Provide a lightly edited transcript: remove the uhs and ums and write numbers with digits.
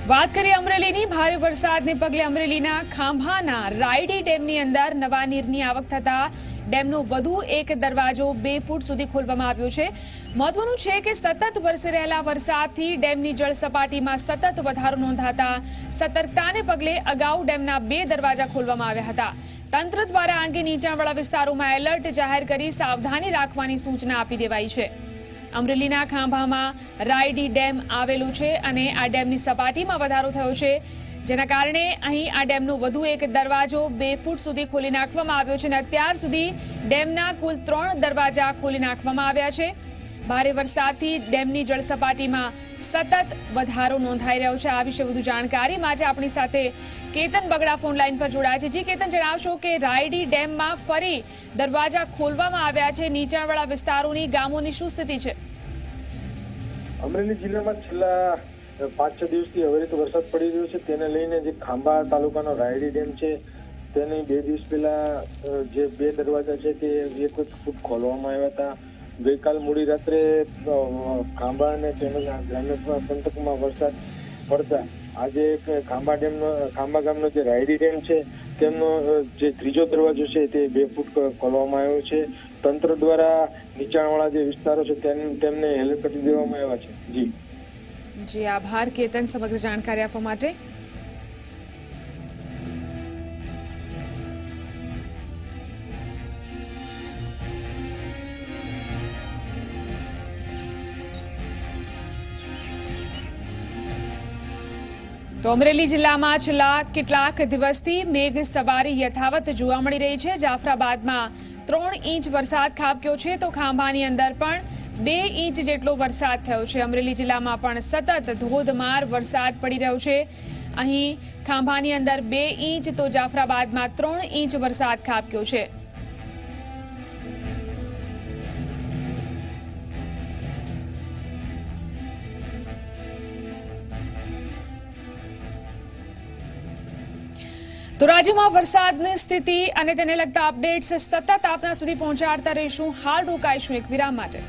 વાત કરીએ અમરેલીની ભારે વરસાદને પગલે અમરેલીના ખાંભાના રાયડી ડેમની અંદર નવા નીરની આવક થતા ડેમનો વધુ એક દરવાજો 2 ફૂટ સુધી ખોલવામાં આવ્યો છે। મહત્વનું છે કે સતત વરસી રહેલા વરસાદથી ડેમની જળ સપાટીમાં સતત વધારો નોંધાતા સતર્કતાને પગલે અગાઉ ડેમના 2 દરવાજા ખોલવામાં આવ્યા હતા। તંત્ર દ્વારા આ અંગે નીચાણવાળા વિસ્તારોમાં એલર્ટ જાહેર કરી સાવધાની રાખવાની સૂચના આપી દેવાઈ છે। અમરેલીના ખાંભામાં રાયડી ડેમ આવેલો છે અને આ ડેમની સપાટીમાં વધારો થયો છે, જેના કારણે અહીં આ ડેમનો વધુ એક દરવાજો 2 ફૂટ સુધી ખોલી નાખવામાં આવ્યો છે અને અત્યાર સુધી ડેમના કુલ 3 દરવાજા ખોલી નાખવામાં આવ્યા છે। ભારે વરસાદથી ડેમની જળ સપાટીમાં સતત વધારો નોંધાઈ રહ્યો છે। આ વિશે વધુ જાણકારી માટે આપણી સાથે કેતન બગડા ફોન લાઈન પર જોડાયા છે। જી કેતન, જણાવશો કે રાયડી ડેમમાં ફરી દરવાજા ખોલવામાં આવ્યા છે, નીચાણવાળા વિસ્તારોની ગામોની શું સ્થિતિ છે? અમરેલી જિલ્લામાં છેલ્લા 5-6 દિવસથી અવિરત વરસાદ પડી રહ્યો છે, તેને લઈને જે ખાંભા તાલુકાનો રાયડી ડેમ છે તેને 2 દિવસ પહેલા જે 2 દરવાજા છે તે 1 ફૂટ ખોલવામાં આવ્યા હતા। ગઈકાલ મોડી રાત્રે ખાંભા અને તેમજ ગ્રામ્ય પંથકમાં વરસાદ પડતા આજે ખાંભા ગામનો જે રાયડી ડેમ છે તેમનો જે 3જો દરવાજો છે તે 2 ફૂટ ખોલવામાં આવ્યો છે। તંત્ર દ્વારા નીચાણવાળા જે વિસ્તારો છે તેમને એલર્ટ કરી દેવામાં આવ્યા છે। જી આભાર કેતન, સમગ્ર જાણકારી આપવા માટે। તો અમરેલી જિલ્લામાં છેલ્લા કેટલાક દિવસથી મેઘ સવારી યથાવત જોવા મળી રહી છે। જાફરાબાદમાં 3 ઇંચ વરસાદ ખાબક્યો છે, તો ખાંભાની અંદર પણ 2 ઇંચ જેટલો વરસાદ થયો છે। અમરેલી જિલ્લામાં પણ સતત ધોધમાર વરસાદ પડી રહ્યો છે। અહીં ખાંભાની અંદર 2 ઇંચ તો જાફરાબાદમાં 3 ઇંચ વરસાદ ખાબક્યો છે। તો રાજ્યમાં વરસાદની સ્થિતિ અને તેને લગતા અપડેટ્સ સતત આપના સુધી પહોંચાડતા રહીશું। હાલ રોકાઈશું એક વિરામ માટે।